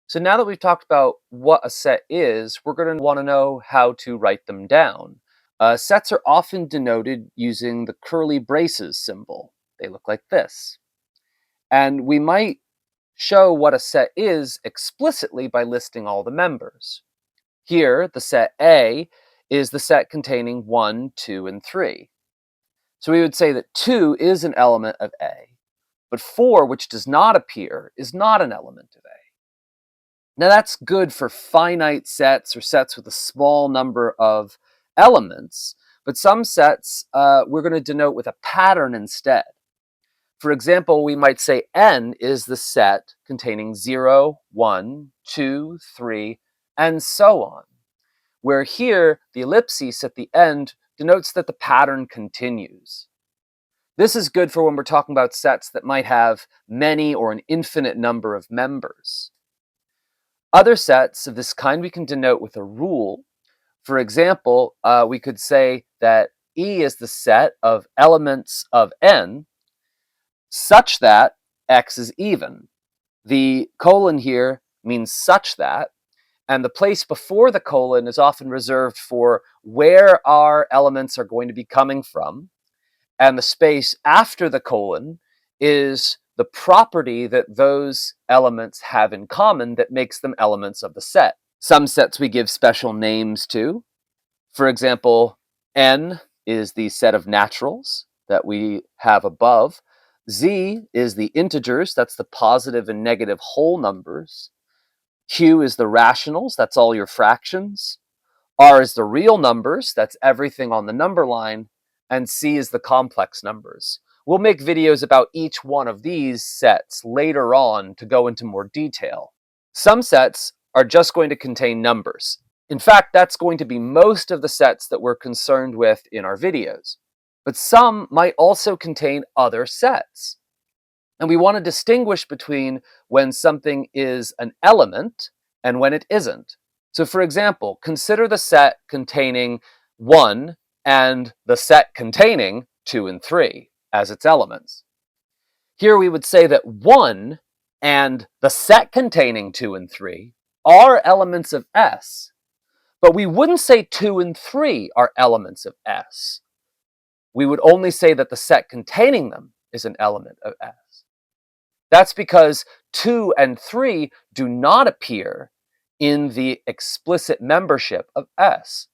So now that we've talked about what a set is, we're going to want to know how to write them down. Sets are often denoted using the curly braces symbol. They look like this. And we might show what a set is explicitly by listing all the members. Here, the set A is the set containing 1, 2, and 3. So we would say that 2 is an element of A, but 4, which does not appear, is not an element of A. Now that's good for finite sets or sets with a small number of elements, but some sets we're going to denote with a pattern instead. For example, we might say n is the set containing 0, 1, 2, 3, and so on, where here the ellipsis at the end denotes that the pattern continues. This is good for when we're talking about sets that might have many or an infinite number of members. Other sets of this kind we can denote with a rule. For example, we could say that E is the set of elements of n such that x is even. The colon here means such that, and the place before the colon is often reserved for where our elements are going to be coming from, and the space after the colon is the property that those elements have in common that makes them elements of the set. Some sets we give special names to. For example, N is the set of naturals that we have above. Z is the integers, that's the positive and negative whole numbers. Q is the rationals, that's all your fractions. R is the real numbers, that's everything on the number line. And C is the complex numbers. We'll make videos about each one of these sets later on to go into more detail. Some sets are just going to contain numbers. In fact, that's going to be most of the sets that we're concerned with in our videos. But some might also contain other sets. And we want to distinguish between when something is an element and when it isn't. So for example, consider the set containing 1 and the set containing 2 and 3 as its elements. Here we would say that 1 and the set containing 2 and 3 are elements of S, but we wouldn't say 2 and 3 are elements of S. We would only say that the set containing them is an element of S. That's because 2 and 3 do not appear in the explicit membership of S.